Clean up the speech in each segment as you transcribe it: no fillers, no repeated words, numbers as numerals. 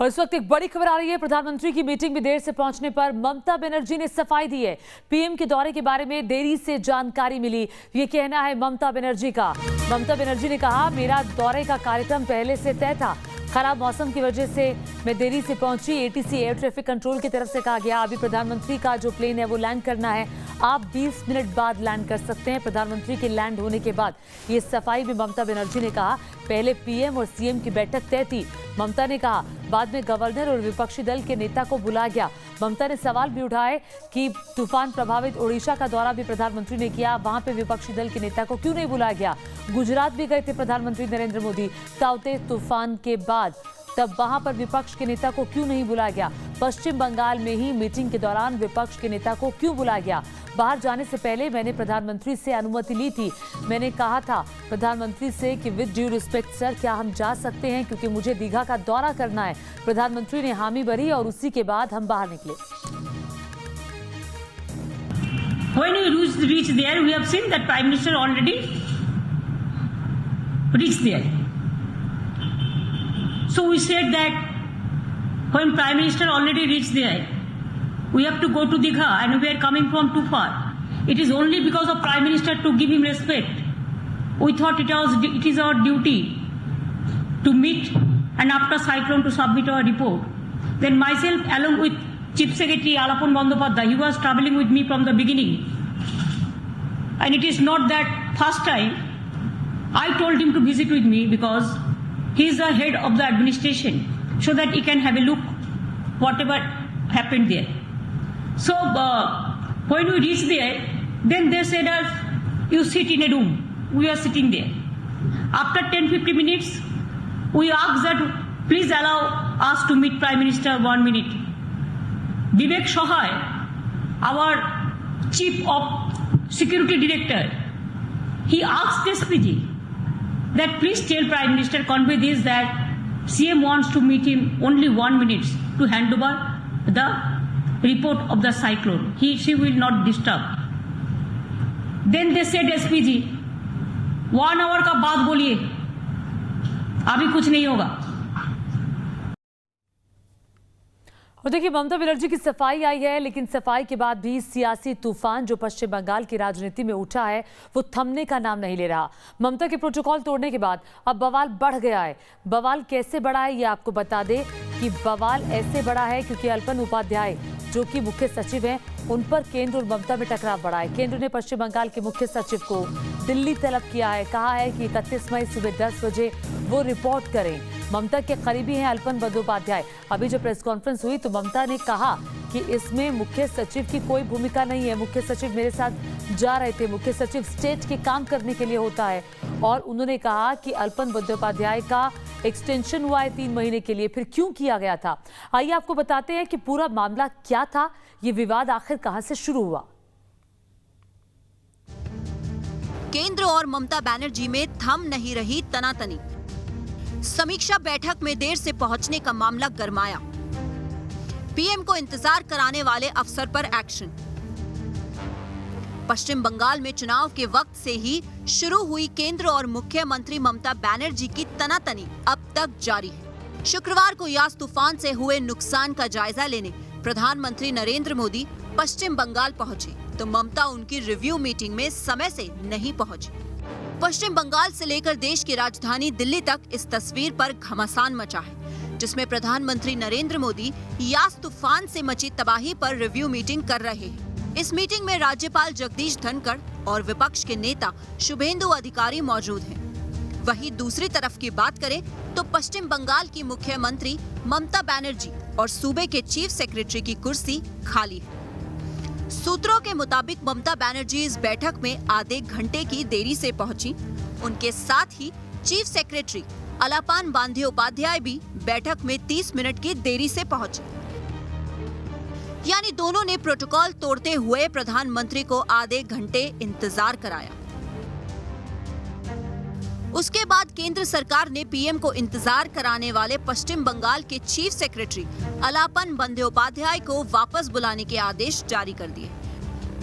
और इस वक्त एक बड़ी खबर आ रही है। प्रधानमंत्री की मीटिंग में देर से पहुंचने पर ममता बनर्जी ने सफाई दी है। पीएम के दौरे के बारे में देरी से जानकारी मिली, ये कहना है ममता बनर्जी का। ममता बनर्जी ने कहा, मेरा दौरे का कार्यक्रम पहले से तय था, खराब मौसम की वजह से मैं देरी से पहुंची। एटीसी एयर ट्रैफिक कंट्रोल की तरफ से कहा गया, अभी प्रधानमंत्री का जो प्लेन है वो लैंड करना है, आप 20 मिनट बाद लैंड कर सकते हैं। प्रधानमंत्री के लैंड होने के बाद ये सफाई भी ममता बनर्जी ने कहा। पहले पीएम और सीएम की बैठक तय थी, ममता ने कहा। बाद में गवर्नर और विपक्षी दल के नेता को बुलाया गया। ममता ने सवाल भी उठाए कि तूफान प्रभावित ओडिशा का दौरा भी प्रधानमंत्री ने किया, वहां पे विपक्षी दल के नेता को क्यों नहीं बुलाया गया। गुजरात भी गए थे प्रधानमंत्री नरेंद्र मोदी ताउते तूफान के बाद, तब वहां पर विपक्ष के नेता को क्यों नहीं बुलाया गया। पश्चिम बंगाल में ही मीटिंग के दौरान विपक्ष के नेता को क्यों बुलाया गया। बाहर जाने से पहले मैंने प्रधानमंत्री से अनुमति ली थी, मैंने कहा था प्रधानमंत्री से कि विद ड्यू रिस्पेक्ट सर, क्या हम जा सकते हैं, क्योंकि मुझे दीघा का दौरा करना है। प्रधानमंत्री ने हामी भरी और उसी के बाद हम बाहर निकले। When we reached there, we have seen that Prime Minister already reached there. So we said that when Prime Minister already reached there, we have to go to Digha and we are coming from too far. It is only because of Prime Minister to give him respect. We thought it is our duty to meet and after cyclone to submit our report. Then myself along with Chief Secretary Alapan Bandyopadhyay, he was traveling with me from the beginning. And it is not that first time I told him to visit with me because he is the head of the administration, so that he can have a look whatever happened there. So when we reached there, then they said us, you sit in a room. We are sitting there. After 10-15 minutes, we asked that please allow us to meet Prime Minister 1 minute. Vivek Shohay, our Chief of Security Director, he asked SPG that please tell Prime Minister, convey this, that CM wants to meet him only 1 minute to hand over the report of the cyclone. She will not disturb. Then they said SPG, 1 hour का बाद बोलिए, अभी कुछ नहीं होगा। और देखिए, ममता बनर्जी की सफाई आई है, लेकिन सफाई के बाद भी सियासी तूफान जो पश्चिम बंगाल की राजनीति में उठा है वो थमने का नाम नहीं ले रहा। ममता के प्रोटोकॉल तोड़ने के बाद अब बवाल बढ़ गया है। बवाल कैसे बढ़ा है ये आपको बता दें कि बवाल ऐसे बढ़ा है क्योंकि अल्पन उपाध्याय जो कि मुख्य सचिव हैं, उन पर केंद्र और ममता में टकराव बढ़ा है। केंद्र ने पश्चिम बंगाल के मुख्य सचिव को दिल्ली तलब किया है, कहा है कि 31 मई सुबह 10 बजे वो रिपोर्ट करें। ममता के करीबी हैं अल्पन बंदोपाध्याय। अभी जो प्रेस कॉन्फ्रेंस हुई तो ममता ने कहा कि इसमें मुख्य सचिव की कोई भूमिका नहीं है, मुख्य सचिव मेरे साथ जा रहे थे, मुख्य सचिव स्टेट के काम करने के लिए होता है। और उन्होंने कहा कि अल्पन बंदोपाध्याय का एक्सटेंशन हुआ है 3 महीने के लिए, फिर क्यों किया गया था। आइए आपको बताते हैं कि पूरा मामला क्या था, ये विवाद आखिर कहां से शुरू हुआ। केंद्र और ममता बनर्जी में थम नहीं रही तनातनी। समीक्षा बैठक में देर से पहुंचने का मामला गरमाया। पीएम को इंतजार कराने वाले अफसर पर एक्शन। पश्चिम बंगाल में चुनाव के वक्त से ही शुरू हुई केंद्र और मुख्यमंत्री ममता बनर्जी की तनातनी अब तक जारी है। शुक्रवार को यास तूफान से हुए नुकसान का जायजा लेने प्रधानमंत्री नरेंद्र मोदी पश्चिम बंगाल पहुंचे, तो ममता उनकी रिव्यू मीटिंग में समय से नहीं पहुंची। पश्चिम बंगाल से लेकर देश की राजधानी दिल्ली तक इस तस्वीर पर घमासान मचा है, जिसमें प्रधानमंत्री नरेंद्र मोदी यास तूफान से मची तबाही पर रिव्यू मीटिंग कर रहे हैं। इस मीटिंग में राज्यपाल जगदीश धनखड़ और विपक्ष के नेता शुभेंदु अधिकारी मौजूद हैं। वहीं दूसरी तरफ की बात करें तो पश्चिम बंगाल की मुख्यमंत्री ममता बनर्जी और सूबे के चीफ सेक्रेटरी की कुर्सी खाली है। सूत्रों के मुताबिक ममता बनर्जी इस बैठक में आधे घंटे की देरी से पहुंची। उनके साथ ही चीफ सेक्रेटरी अलापान बांद्योपाध्याय भी बैठक में 30 मिनट की देरी से पहुंचे। यानी दोनों ने प्रोटोकॉल तोड़ते हुए प्रधानमंत्री को आधे घंटे इंतजार कराया। उसके बाद केंद्र सरकार ने पीएम को इंतजार कराने वाले पश्चिम बंगाल के चीफ सेक्रेटरी अलापन बंद्योपाध्याय को वापस बुलाने के आदेश जारी कर दिए।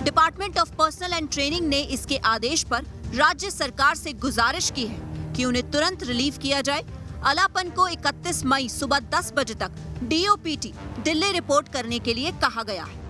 Department of personal and training ने इसके आदेश पर राज्य सरकार से गुजारिश की है कि उन्हें तुरंत रिलीव किया जाए। अलापन को 31 मई सुबह 10 बजे तक डीओपीटी दिल्ली रिपोर्ट करने के लिए कहा गया है।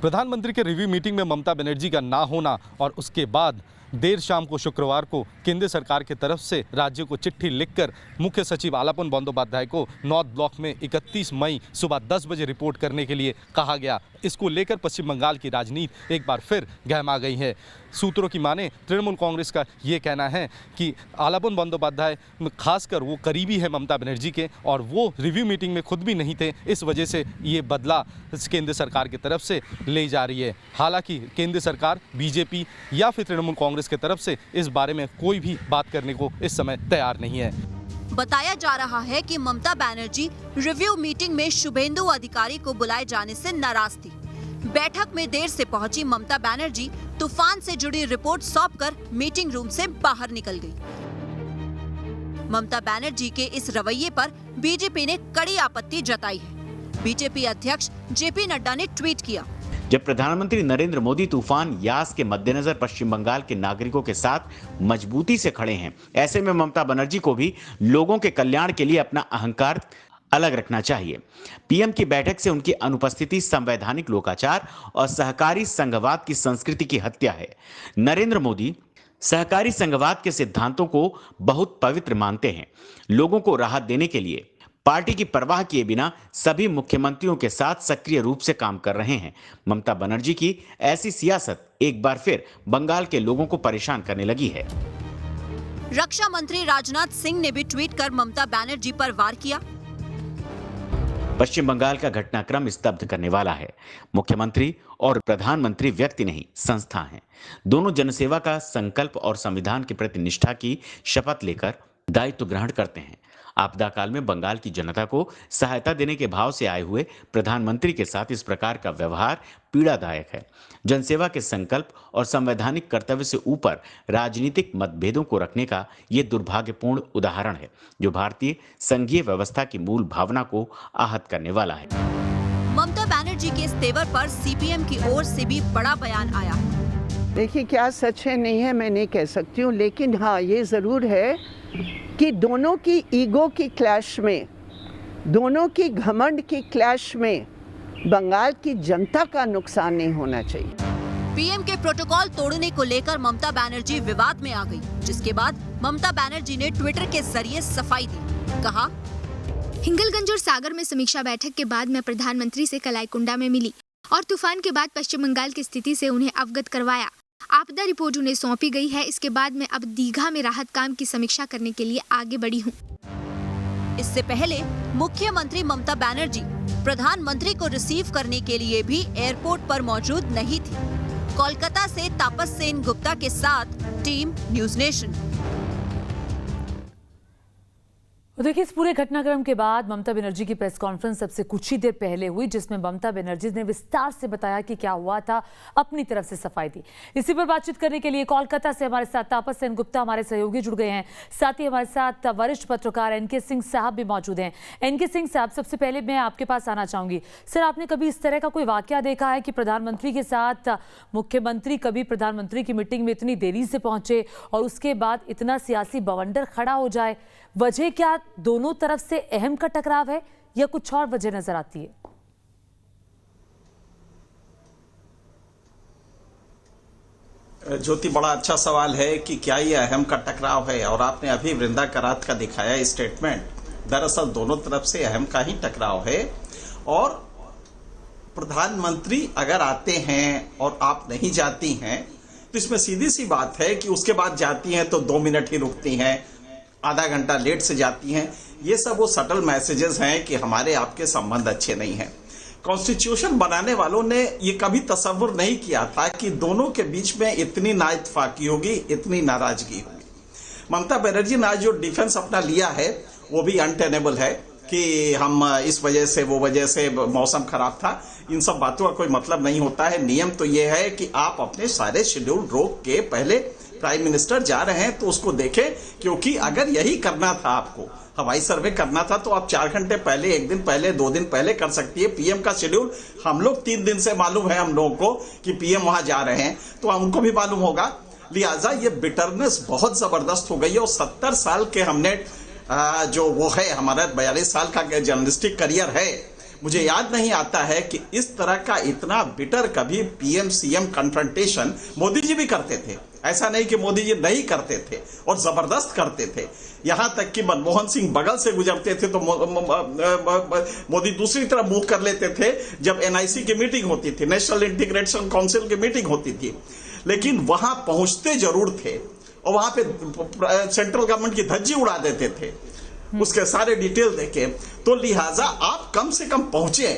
प्रधानमंत्री के रिव्यू मीटिंग में ममता बनर्जी का ना होना और उसके बाद देर शाम को शुक्रवार को केंद्र सरकार की तरफ से राज्य को चिट्ठी लिखकर मुख्य सचिव आलापन बंदोपाध्याय को नॉर्थ ब्लॉक में 31 मई सुबह 10 बजे रिपोर्ट करने के लिए कहा गया। इसको लेकर पश्चिम बंगाल की राजनीति एक बार फिर गहमा गई है। सूत्रों की माने तृणमूल कांग्रेस का ये कहना है कि आलापन बंदोपाध्याय खासकर वो करीबी है ममता बनर्जी के और वो रिव्यू मीटिंग में खुद भी नहीं थे, इस वजह से ये बदला केंद्र सरकार की तरफ से ले जा रही है। हालांकि केंद्र सरकार बीजेपी या फिर तृणमूल कांग्रेस की तरफ से इस बारे में कोई भी बात करने को इस समय तैयार नहीं है। बताया जा रहा है कि ममता बनर्जी रिव्यू मीटिंग में शुभेंदु अधिकारी को बुलाए जाने से नाराज थी। बैठक में देर से पहुंची ममता बनर्जी तूफान से जुड़ी रिपोर्ट सौंपकर मीटिंग रूम से बाहर निकल गई। ममता बनर्जी के इस रवैये पर बीजेपी ने कड़ी आपत्ति जताई है। बीजेपी अध्यक्ष जेपी नड्डा ने ट्वीट किया, जब प्रधानमंत्री नरेंद्र मोदी तूफान यास के मद्देनजर पश्चिम बंगाल के नागरिकों के साथ मजबूती से खड़े हैं, ऐसे में ममता बनर्जी को भी लोगों के कल्याण के लिए अपना अहंकार अलग रखना चाहिए। पीएम की बैठक से उनकी अनुपस्थिति संवैधानिक लोकाचार और सहकारी संघवाद की संस्कृति की हत्या है। नरेंद्र मोदी सहकारी संघवाद के सिद्धांतों को बहुत पवित्र मानते हैं। लोगों को राहत देने के लिए पार्टी की परवाह किए बिना सभी मुख्यमंत्रियों के साथ सक्रिय रूप से काम कर रहे हैं। ममता बनर्जी की ऐसी सियासत एक बार फिर बंगाल के लोगों को परेशान करने लगी है। रक्षा मंत्री राजनाथ सिंह ने भी ट्वीट कर ममता बनर्जी पर वार किया। पश्चिम बंगाल का घटनाक्रम स्तब्ध करने वाला है। मुख्यमंत्री और प्रधानमंत्री व्यक्ति नहीं, संस्था हैं। दोनों जनसेवा का संकल्प और संविधान के प्रति निष्ठा की शपथ लेकर दायित्व ग्रहण करते हैं। आपदा काल में बंगाल की जनता को सहायता देने के भाव से आए हुए प्रधानमंत्री के साथ इस प्रकार का व्यवहार पीड़ादायक है। जनसेवा के संकल्प और संवैधानिक कर्तव्य से ऊपर राजनीतिक मतभेदों को रखने का ये दुर्भाग्यपूर्ण उदाहरण है, जो भारतीय संघीय व्यवस्था की मूल भावना को आहत करने वाला है। ममता बनर्जी के इस तेवर पर सीपीएम की ओर से भी बड़ा बयान आया। देखिए, क्या सच है नहीं है मैं नहीं कह सकती हूँ, लेकिन हाँ ये ज़रूर है कि दोनों की ईगो की क्लैश में, दोनों की घमंड की क्लैश में बंगाल की जनता का नुकसान नहीं होना चाहिए। पीएम के प्रोटोकॉल तोड़ने को लेकर ममता बनर्जी विवाद में आ गई, जिसके बाद ममता बनर्जी ने ट्विटर के जरिए सफाई दी। कहा, हिंगलगंज और सागर में समीक्षा बैठक के बाद मैं प्रधानमंत्री से कलाईकुंडा में मिली और तूफान के बाद पश्चिम बंगाल की स्थिति से उन्हें अवगत करवाया। आपदा रिपोर्ट उन्हें सौंपी गई है। इसके बाद मैं अब दीघा में राहत काम की समीक्षा करने के लिए आगे बढ़ी हूँ। इससे पहले मुख्यमंत्री ममता बनर्जी प्रधानमंत्री को रिसीव करने के लिए भी एयरपोर्ट पर मौजूद नहीं थी। कोलकाता से तापस सेन गुप्ता के साथ टीम न्यूज नेशन। तो देखिए, इस पूरे घटनाक्रम के बाद ममता बनर्जी की प्रेस कॉन्फ्रेंस अब से कुछ ही देर पहले हुई, जिसमें ममता बनर्जी ने विस्तार से बताया कि क्या हुआ था, अपनी तरफ से सफाई दी। इसी पर बातचीत करने के लिए कोलकाता से हमारे साथ तापस सेन गुप्ता हमारे सहयोगी जुड़ गए हैं। साथ ही हमारे साथ वरिष्ठ पत्रकार एनके सिंह साहब भी मौजूद हैं। एनके सिंह साहब, सबसे पहले मैं आपके पास आना चाहूंगी। सर, आपने कभी इस तरह का कोई वाकया देखा है कि प्रधानमंत्री के साथ मुख्यमंत्री कभी प्रधानमंत्री की मीटिंग में इतनी देरी से पहुंचे और उसके बाद इतना सियासी बवंडर खड़ा हो जाए? वजह क्या दोनों तरफ से अहम का टकराव है या कुछ और वजह नजर आती है? ज्योति, बड़ा अच्छा सवाल है कि क्या ये अहम का टकराव है, और आपने अभी वृंदा करात का दिखाया स्टेटमेंट। दरअसल दोनों तरफ से अहम का ही टकराव है। और प्रधानमंत्री अगर आते हैं और आप नहीं जाती हैं तो इसमें सीधी सी बात है कि उसके बाद जाती हैं तो 2 मिनट ही रुकती हैं, आधा घंटा लेट से जाती हैं। ये सब वो सटल मैसेजेस हैं कि हमारे आपके संबंध अच्छे नहीं हैं। कॉन्स्टिट्यूशन बनाने वालों ने ये कभी तसव्वुर नहीं किया था कि दोनों के बीच में इतनी नाइतफाकी होगी, इतनी नाराजगी होगी। ममता बनर्जी ने आज जो डिफेंस अपना लिया है वो भी अनटेनेबल है कि हम इस वजह से वो वजह से मौसम खराब था। इन सब बातों का कोई मतलब नहीं होता है। नियम तो ये है कि आप अपने सारे शेड्यूल रोक के पहले प्राइम मिनिस्टर जा रहे हैं तो उसको देखें, क्योंकि अगर यही करना था, आपको हवाई सर्वे करना था, तो आप 4 घंटे पहले, 1 दिन पहले, 2 दिन पहले कर सकती है। पीएम का शेड्यूल हम लोग 3 दिन से मालूम है हम लोगों को कि पीएम वहां जा रहे हैं, तो हमको भी मालूम होगा। लिहाजा ये बिटरनेस बहुत जबरदस्त हो गई है। और 70 साल के हमने जो वो है, हमारा 42 साल का जर्नलिस्टिक करियर है, मुझे याद नहीं आता है कि इस तरह का इतना बिटर कभी PM CM confrontation Modi ji भी करते थे। ऐसा नहीं कि मोदी जी नहीं करते थे, और जबरदस्त करते थे। यहां तक कि मनमोहन सिंह बगल से गुजरते थे तो मोदी दूसरी तरफ मुंह कर लेते थे जब एनआईसी की मीटिंग होती थी, नेशनल इंटीग्रेशन काउंसिल की मीटिंग होती थी। लेकिन वहां पहुंचते जरूर थे और वहां पे सेंट्रल गवर्नमेंट की धज्जी उड़ा देते थे, उसके सारे डिटेल देके। तो लिहाजा आप कम से कम पहुंचे,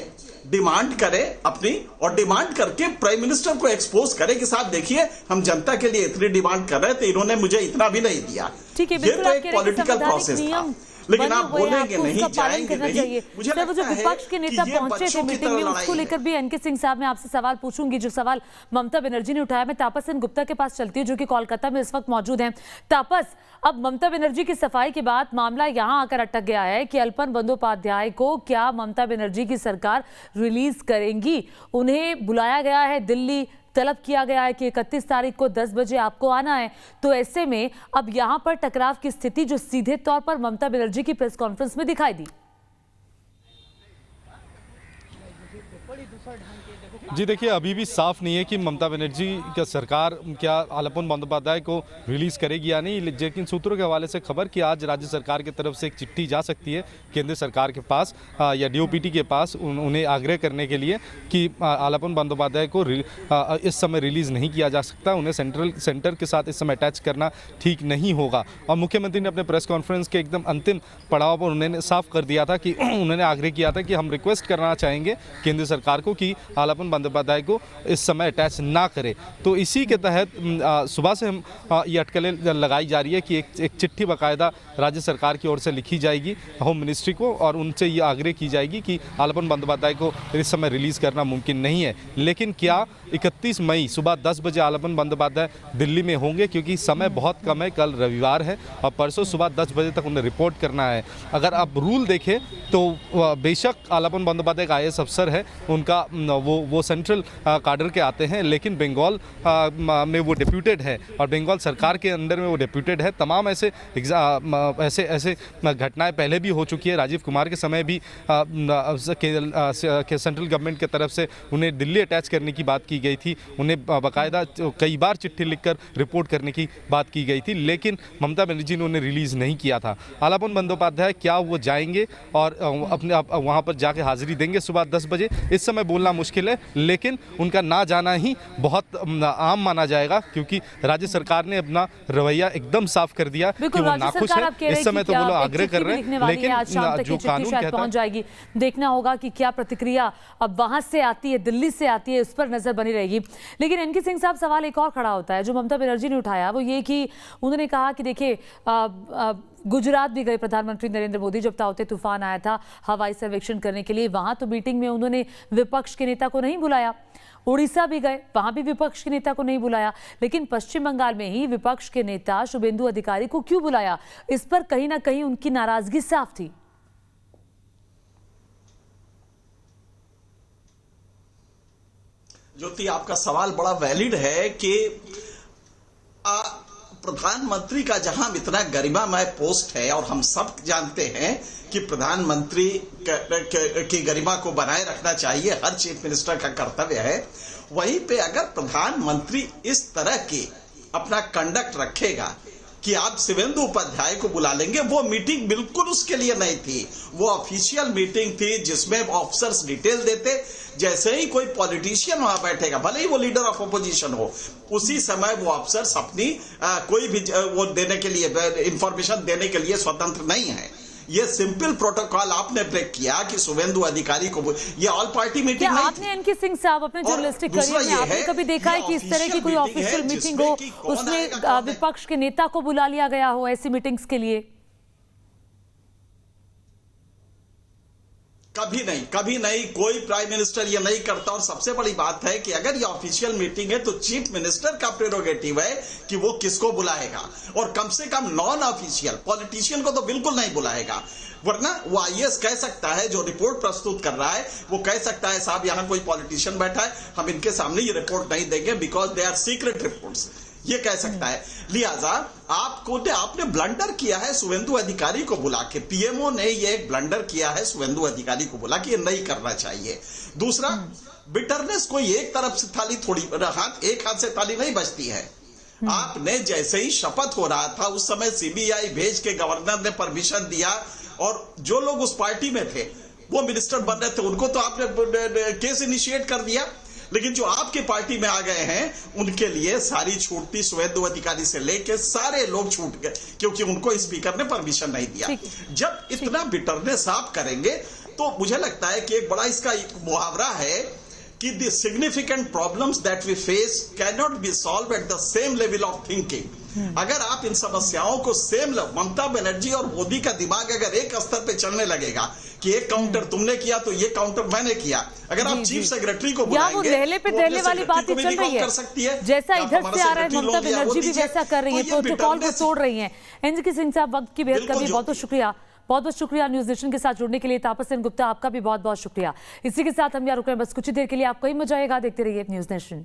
डिमांड करें अपनी, और डिमांड करके प्राइम मिनिस्टर को एक्सपोज करें कि साहब देखिए हम जनता के लिए इतनी डिमांड कर रहे थे, इन्होंने मुझे इतना भी नहीं दिया। ठीक है, ये तो एक पॉलिटिकल प्रोसेस था, लेकिन आप बोलेंगे नहीं, जाएंगे नहीं। मुझे वो जो विपक्ष के नेता पहुंचे थे मीटिंग में, उसको लेकर भी एनके सिंह साहब मैं आपसे सवाल पूछूंगी, जो सवाल ममता बनर्जी ने उठाया। मैं तापस सेन गुप्ता के पास चलती हूँ जो कि कोलकाता में इस वक्त मौजूद हैं। तापस, अब ममता बनर्जी की सफाई के बाद मामला यहां आकर अटक गया है कि अल्पन बंदोपाध्याय को क्या ममता बनर्जी की सरकार रिलीज करेंगी? उन्हें बुलाया गया है दिल्ली, तलब किया गया है कि 31 तारीख को 10 बजे आपको आना है। तो ऐसे में अब यहां पर टकराव की स्थिति जो सीधे तौर पर ममता बनर्जी की प्रेस कॉन्फ्रेंस में दिखाई दी। जी देखिए, अभी भी साफ नहीं है कि ममता बनर्जी का सरकार क्या अल्पन बंदोपाध्याय को रिलीज़ करेगी या नहीं। लेकिन सूत्रों के हवाले से खबर कि आज राज्य सरकार की तरफ से एक चिट्ठी जा सकती है केंद्र सरकार के पास या डीओपीटी के पास, उन्हें आग्रह करने के लिए कि अल्पन बंदोपाध्याय को इस समय रिलीज़ नहीं किया जा सकता, उन्हें सेंटर के साथ इस समय अटैच करना ठीक नहीं होगा। और मुख्यमंत्री ने अपने प्रेस कॉन्फ्रेंस के एकदम अंतिम पड़ाव पर उन्होंने साफ कर दिया था कि उन्होंने आग्रह किया था कि हम रिक्वेस्ट करना चाहेंगे केंद्र सरकार को कि अल्पन बंदोपाध्याय को इस समय अटैच ना करे। तो इसी के तहत सुबह से हम ये अटकलें लगाई जा रही है कि एक चिट्ठी बाकायदा राज्य सरकार की ओर से लिखी जाएगी होम मिनिस्ट्री को, और उनसे ये आग्रह की जाएगी कि अल्पन बंदोपाध्याय को इस समय रिलीज़ करना मुमकिन नहीं है। लेकिन क्या 31 मई सुबह 10 बजे अल्पन बंदोपाध्याय दिल्ली में होंगे? क्योंकि समय बहुत कम है, कल रविवार है और परसों सुबह 10 बजे तक उन्हें रिपोर्ट करना है। अगर आप रूल देखें तो बेशक अल्पन बंदोपाध्याय का IAS अफसर है, उनका वो सेंट्रल काडर के आते हैं, लेकिन बंगाल में वो डिप्यूटेड है और बंगाल सरकार के अंडर में वो डिप्यूटेड है। तमाम ऐसे घटनाएं पहले भी हो चुकी है। राजीव कुमार के समय भी सेंट्रल गवर्नमेंट की तरफ से उन्हें दिल्ली अटैच करने की बात की गई थी, उन्हें बाकायदा कई बार चिट्ठी लिखकर रिपोर्ट करने की बात की गई थी, लेकिन ममता बनर्जी ने उन्हें रिलीज़ नहीं किया था। अल्पन बंदोपाध्याय क्या वो जाएंगे और अपने वहाँ पर जाके हाजिरी देंगे सुबह 10 बजे? इस समय बोलना मुश्किल है, लेकिन उनका ना जाना ही बहुत आम माना जाएगा, क्योंकि राज्य सरकार ने अपना रवैया एकदम साफ कर दिया कि वो नाखुश है। इस समय तो वो लोग आग्रह कर रहे हैं, लेकिन जो कानून कहता पहुंच जाएगी, देखना होगा कि क्या प्रतिक्रिया अब वहां से आती है, दिल्ली से आती है, उस पर नजर बनी रहेगी। लेकिन एनके सिंह साहब, सवाल एक और खड़ा होता है जो ममता बनर्जी ने उठाया, वो ये कि उन्होंने कहा कि देखिए गुजरात भी गए प्रधानमंत्री नरेंद्र मोदी जब ताउते तूफान आया था हवाई सर्वेक्षण करने के लिए, वहां तो मीटिंग में उन्होंने विपक्ष के नेता को नहीं बुलाया। उड़ीसा भी गए, वहां भी विपक्ष के नेता को नहीं बुलाया, लेकिन पश्चिम बंगाल में ही विपक्ष के नेता शुभेंदु अधिकारी को क्यों बुलाया? इस पर कहीं ना कहीं उनकी नाराजगी साफ थी। ज्योति, आपका सवाल बड़ा वैलिड है कि प्रधानमंत्री का जहां इतना गरिमामय पोस्ट है, और हम सब जानते हैं कि प्रधानमंत्री की गरिमा को बनाए रखना चाहिए, हर चीफ मिनिस्टर का कर्तव्य है। वहीं पे अगर प्रधानमंत्री इस तरह की अपना कंडक्ट रखेगा कि आप शिवेंदु उपाध्याय को बुला लेंगे, वो मीटिंग बिल्कुल उसके लिए नहीं थी। वो ऑफिशियल मीटिंग थी जिसमें ऑफिसर्स डिटेल देते। जैसे ही कोई पॉलिटिशियन वहां बैठेगा, भले ही वो लीडर ऑफ ओपोजिशन हो, उसी समय वो ऑफिसर्स अपनी कोई भी वो देने के लिए, इंफॉर्मेशन देने के लिए स्वतंत्र नहीं है। ये सिंपल प्रोटोकॉल आपने ब्रेक किया कि शुभेंदु अधिकारी को, ये ऑल पार्टी मीटिंग नहीं। आपने एनके सिंह साहब अपने जर्नलिस्टिक करियर में आपने कभी देखा है कि इस तरह की कोई ऑफिशियल मीटिंग हो, उसमें विपक्ष के नेता को बुला लिया गया हो ऐसी मीटिंग्स के लिए? कभी नहीं, कोई प्राइम मिनिस्टर ये नहीं करता। और सबसे बड़ी बात है कि अगर ये ऑफिशियल मीटिंग है तो चीफ मिनिस्टर का प्रेरोगेटिव है कि वो किसको बुलाएगा, और कम से कम नॉन ऑफिशियल पॉलिटिशियन को तो बिल्कुल नहीं बुलाएगा। वरना वो IAS कह सकता है, जो रिपोर्ट प्रस्तुत कर रहा है वो कह सकता है साहब यहाँ कोई पॉलिटिशियन बैठा है, हम इनके सामने ये रिपोर्ट नहीं देंगे because they are secret reports. ये कह सकता है। लिहाजा आपने ब्लंडर किया है शुभेंदु अधिकारी को बुला के, पीएमओ ने ये एक ब्लंडर किया है शुभेंदु अधिकारी को बुला के, ये नहीं करना चाहिए। दूसरा, बिटरनेस कोई एक तरफ से थाली थोड़ी, एक हाथ से ताली नहीं बजती है। आपने जैसे ही शपथ हो रहा था उस समय सीबीआई भेज के गवर्नर ने परमिशन दिया, और जो लोग उस पार्टी में थे वो मिनिस्टर बन रहे थे उनको तो आपने केस इनिशिएट कर दिया, लेकिन जो आपके पार्टी में आ गए हैं उनके लिए सारी छूट थी, शुभेंदु अधिकारी से लेके सारे लोग छूट गए, क्योंकि उनको स्पीकर ने परमिशन नहीं दिया। जब इतना बिटरनेस आप करेंगे तो मुझे लगता है कि एक बड़ा इसका एक मुहावरा है कि the significant problems that we face can not be solve at the same level of thinking. अगर आप इन समस्याओं को ममता बनर्जी और मोदी का दिमाग अगर एक स्तर पे चलने लगेगा कि एक काउंटर तुमने किया तो ये काउंटर मैंने किया, अगर आप चीफ सेक्रेटरी को बुलाएंगे लहले पे दहले वाली बात ही चल रही है, जैसा इधर से आ रहा है ममता बनर्जी भी वैसा कर रही है, प्रोटोकॉल को तोड़ रही है। एनजी सिंह साहब, वक्त की बेहद कमी, बहुत बहुत शुक्रिया, बहुत बहुत शुक्रिया न्यूज नेशन के साथ जुड़ने के लिए। तापस सेन गुप्ता, आपका भी बहुत बहुत शुक्रिया। इसी के साथ हम यहाँ रुक रहे हैं बस कुछ ही देर के लिए। आपको ही मजा आएगा, देखते रहिए न्यूज नेशन।